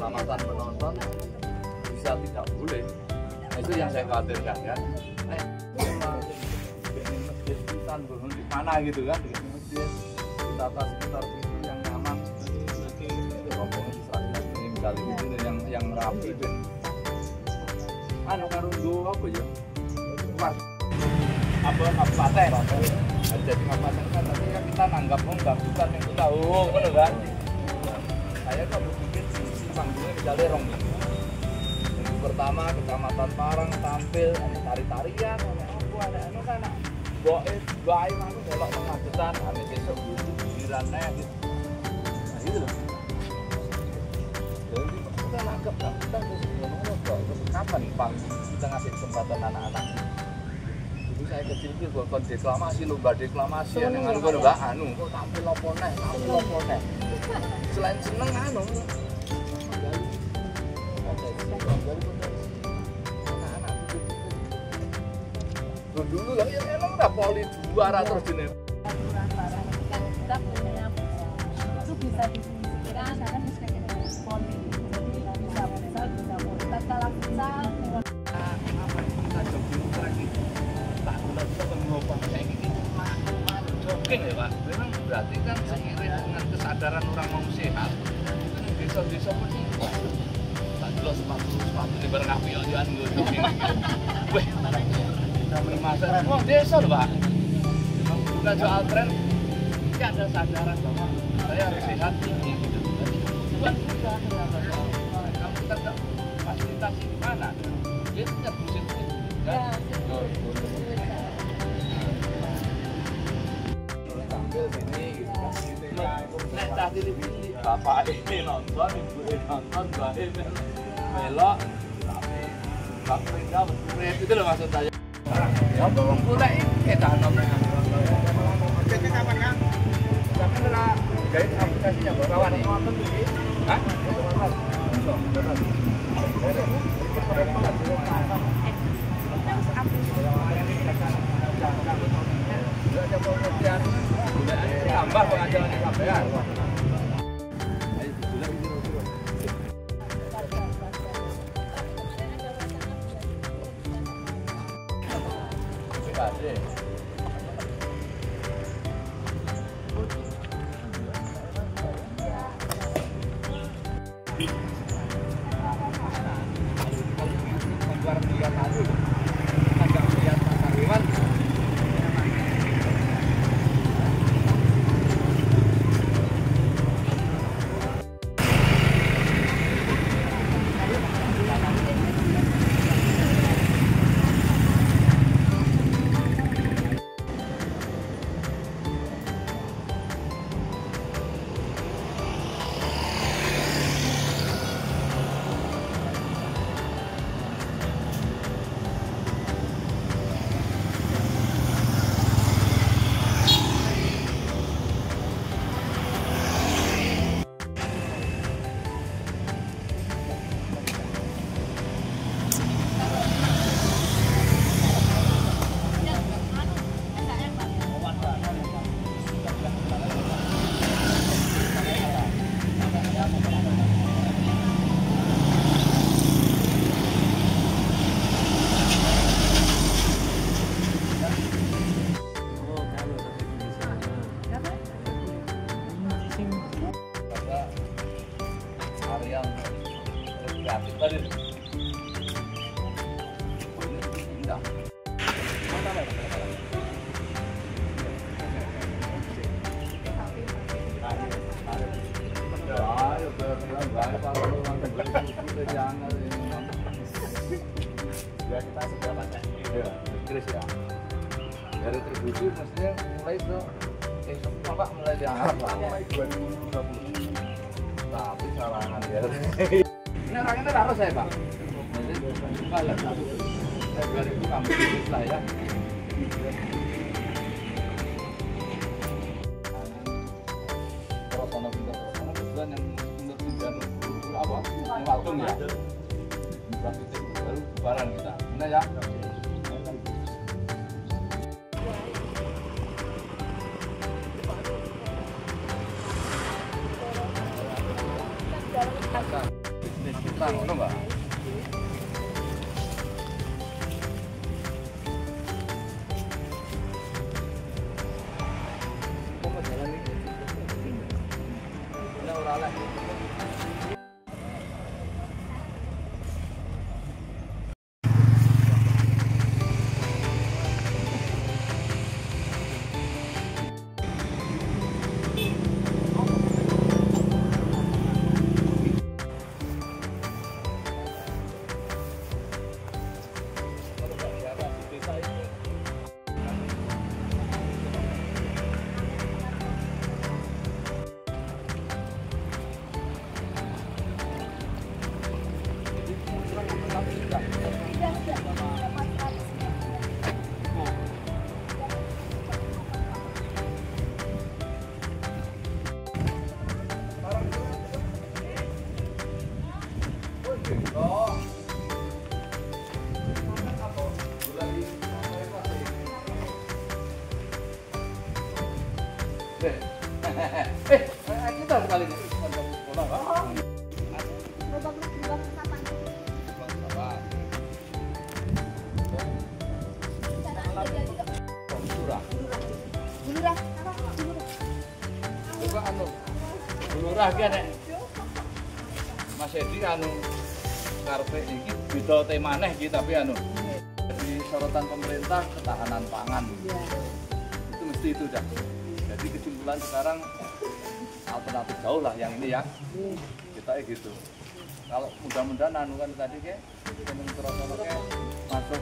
keselamatan penonton bisa tidak boleh. Nah, itu yang saya khawatirkan kan. Masjid kita di mana gitu kan, di masjid tata sekitar itu yang nyaman. Rombongan Israel ini misalnya gitu yang rapi ben. Anu karunggo apa ya? Apa kabupaten? Jadi kabupaten kan nanti kan kita nanggap nggak bukan yang kita ngono kan. Saya kok berpikir si panggungnya misalnya rong minggu. Minggu pertama Kecamatan Parang tampil ada tari-tarian, ada apa, ada anu kan bae manu delok pemacetan, ame besok gilirannya gitu. Nah itu loh. Jadi kita nanggap kan kita ngomong kok kapan panggung kita ngasih kesempatan anak-anak. Dulu saya kecil itu kon deklamasi lomba deklamasi yang anu kok Mbak anu kok tampil apa neh. Selain seneng anu dulu lah ya emang udah poli 200 jenis kita punya itu bisa difungsikan karena poli jadi bisa tatkala futsal kita jogging trek itu tak gula kita mengubah kayak gini jogging ya Pak memang berarti kan seiring dengan kesadaran orang mau sehat kan desa-desa pun tak jelas sepatu di bareng api aja gue jogging weh kita masa oh desa loh Pak memang bukan soal tren ini ada sadaran bahwa saya harus sehat ini gitu bukan kalau kita nggak fasilitasi di mana dia punya musim kan tampil sini gitu kan nek cah cilik bapak ini nonton ibu ini nonton mbak ini melok tapi bang enggak betul itu loh maksud saya ya tolong boleh kita nonton jadi kapan kan tapi lah guys aplikasinya kawan nih nonton tuh hah tambah pengajaran di KPR. kreatif tadi. Indah. Kita seberapa ya, Chris ya. Dari tribusi mestinya mulai ke semua Pak, mulai diangkat mulai 2020. Tapi sarangan ya. Ini orangnya harus saya Pak. Jadi kalau Februari itu kami lah ya. Terus ono kebetulan yang untuk tujuan apa? Watung ya. Baru lebaran kita. Benar ya? rata ngono, Mbak. Kok jalan iki? Ora ora lek. Kita sekali ini. Lurah ki nek Mas Edi anu ngarepe iki beda temane iki tapi anu jadi sorotan pemerintah ketahanan pangan. Itu mesti itu dah. Jadi kesimpulan sekarang alternatif jauh lah yang ini ya. Kita gitu. Kalau mudah-mudahan anu kan tadi ke seneng terus masuk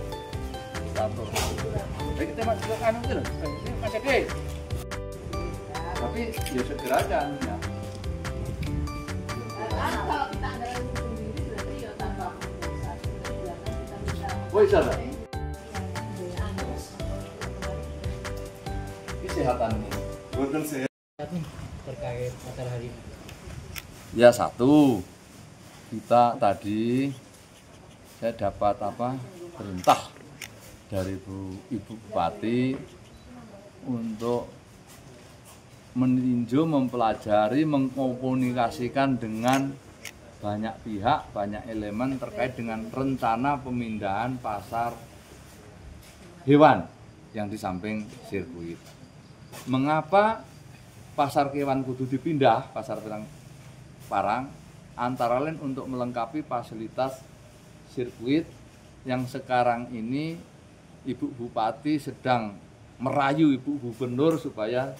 catur. Jadi kita masuk anu itu loh. Ini Mas Edi. Tapi ya segera aja anunya. Kalau kita anggaran sendiri berarti ya tambah Oh iya lah. Kesehatan ini. Boten sehat. Terkait acara hari ini. Ya satu, kita tadi saya dapat perintah dari Ibu Bupati untuk meninjau, mempelajari, mengkomunikasikan dengan banyak pihak, banyak elemen terkait dengan rencana pemindahan pasar hewan yang di samping sirkuit. Mengapa pasar kewan kudu dipindah, pasar Parang, antara lain untuk melengkapi fasilitas sirkuit yang sekarang ini Ibu Bupati sedang merayu Ibu Gubernur supaya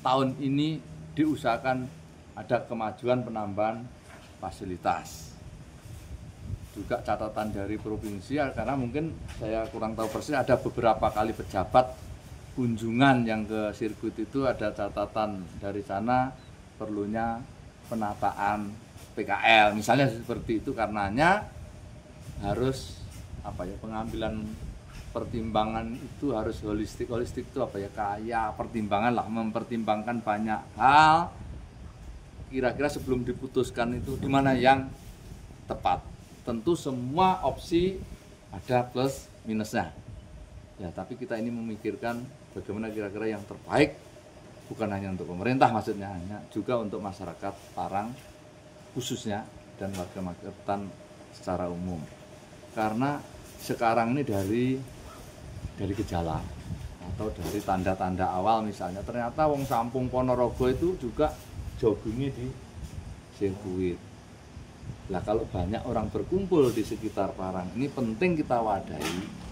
tahun ini diusahakan ada kemajuan penambahan fasilitas. Juga catatan dari provinsi karena mungkin saya kurang tahu persis ada beberapa kali pejabat kunjungan yang ke sirkuit itu ada catatan dari sana perlunya penataan PKL misalnya seperti itu karenanya harus pengambilan pertimbangan itu harus holistik itu kaya pertimbangan lah, mempertimbangkan banyak hal kira-kira sebelum diputuskan itu di mana yang tepat. Tentu semua opsi ada plus minusnya ya, tapi kita ini memikirkan bagaimana kira-kira yang terbaik bukan hanya untuk pemerintah maksudnya, hanya juga untuk masyarakat Parang khususnya dan warga Magetan secara umum. Karena sekarang ini dari gejala atau dari tanda-tanda awal misalnya ternyata wong Sampung Ponorogo itu juga joggingnya di sirkuit. Lah kalau banyak orang berkumpul di sekitar Parang ini penting kita wadahi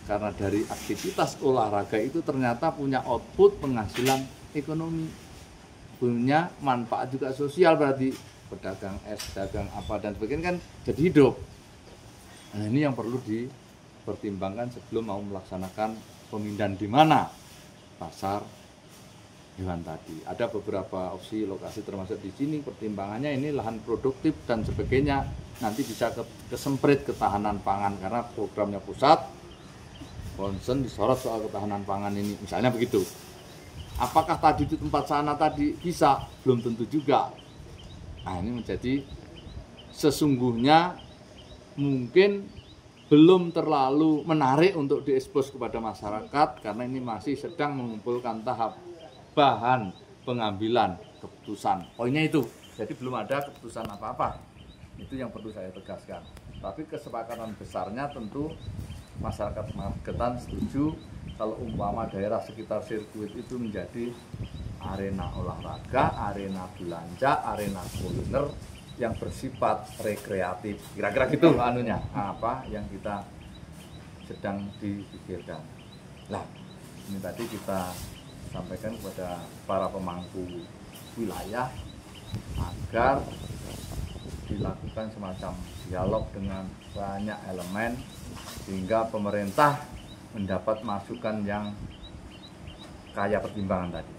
karena dari aktivitas olahraga itu ternyata punya output penghasilan ekonomi, punya manfaat juga sosial, berarti pedagang es, pedagang apa dan sebagainya kan jadi hidup. Nah ini yang perlu dipertimbangkan sebelum mau melaksanakan pemindahan di mana pasar hewan tadi. Ada beberapa opsi lokasi termasuk di sini, pertimbangannya ini lahan produktif dan sebagainya. Nanti bisa kesemprit ketahanan pangan karena programnya pusat concern disorot soal ketahanan pangan ini, misalnya begitu. Apakah tadi di tempat sana tadi bisa? Belum tentu juga. Nah ini menjadi sesungguhnya mungkin belum terlalu menarik untuk diekspos kepada masyarakat karena ini masih sedang mengumpulkan tahap bahan pengambilan keputusan. Poinnya itu, jadi belum ada keputusan apa-apa. Itu yang perlu saya tegaskan. Tapi kesepakatan besarnya tentu masyarakat Magetan setuju kalau umpama daerah sekitar sirkuit itu menjadi arena olahraga, arena belanja, arena kuliner yang bersifat rekreatif. Kira-kira gitu anunya, apa yang kita sedang dipikirkan. Lah, ini tadi kita sampaikan kepada para pemangku wilayah agar dilakukan semacam dialog dengan banyak elemen sehingga pemerintah mendapat masukan yang kaya pertimbangan tadi.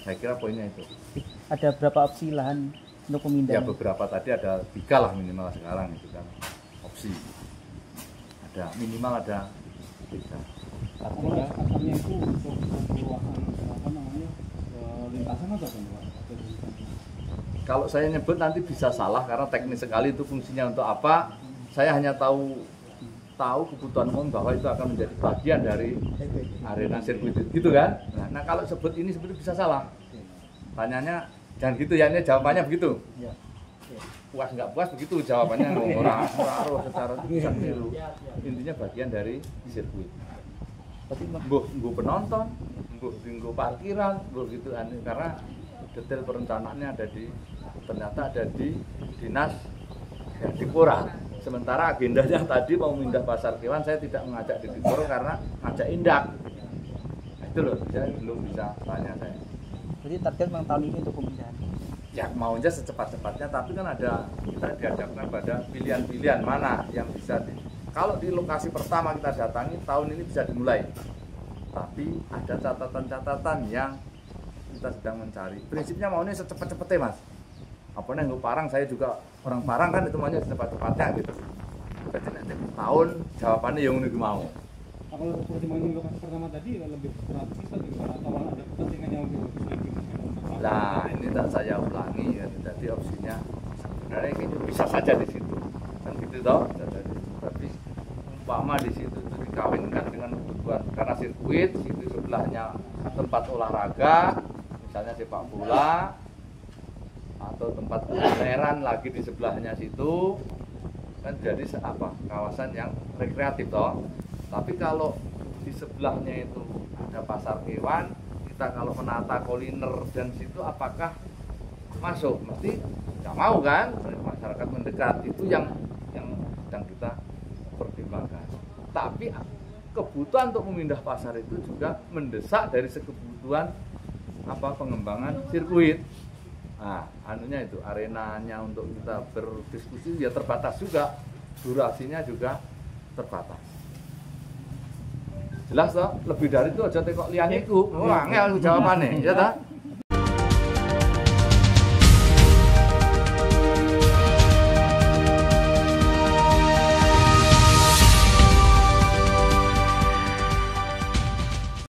Saya kira poinnya itu. Ada berapa opsi lahan untuk pemindahan? Ya beberapa tadi ada 3 lah minimal sekarang itu kan opsi. Ada minimal ada 3. Artinya itu untuk perubahan apa namanya lintasan atau apa? Kalau saya nyebut nanti bisa salah karena teknis sekali itu fungsinya untuk apa. Saya hanya tahu kebutuhan umum bahwa itu akan menjadi bagian dari arena sirkuit gitu kan. Nah kalau sebut ini sebetulnya bisa salah. Tanyanya jangan gitu ya, ini jawabannya begitu. Puas nggak puas begitu jawabannya, orang secara bisa keliru. Intinya bagian dari sirkuit. Nggo penonton, nggo parkiran, nggo gitu karena detail perencanaannya ternyata ada di dinas di Pura. Sementara agendanya tadi mau pindah pasar kewan, saya tidak mengajak di Diporo karena ngajak Indak. Nah, itu loh, saya belum bisa tanya saya. Jadi target memang tahun ini untuk pemindahan. Ya maunya secepat-cepatnya, tapi kan kita dihadapkan pada pilihan-pilihan mana yang bisa kalau di lokasi pertama kita datangi tahun ini bisa dimulai. Tapi ada catatan-catatan yang kita sedang mencari. Prinsipnya maunya secepat-cepatnya, Mas. Apa nih Parang, saya juga orang Parang kan itu maunya secepat-cepatnya gitu. Jadi nanti tahun jawabannya yang unik mau. Kalau pertimbangan lokasi pertama tadi lebih praktis atau ada kepentingan yang lebih bagus lagi? Nah ini tak saya ulangi ya, tadi opsinya sebenarnya itu bisa saja di situ kan gitu toh, tapi umpama di situ itu dikawinkan dengan kebutuhan karena sirkuit itu sebelahnya tempat olahraga misalnya sepak bola atau tempat kulineran lagi di sebelahnya situ kan jadi kawasan yang rekreatif toh. Tapi kalau di sebelahnya itu ada pasar hewan, kita kalau menata kuliner dan situ apakah masuk? Mesti nggak mau kan, masyarakat mendekat itu yang sedang kita pertimbangkan. Tapi kebutuhan untuk memindah pasar itu juga mendesak dari kebutuhan pengembangan sirkuit. Nah, anunya itu arenanya untuk kita berdiskusi ya terbatas juga, durasinya juga terbatas. Jelas toh, lebih dari itu aja tekok liane iku. Wah, angel jawabannya, ya toh?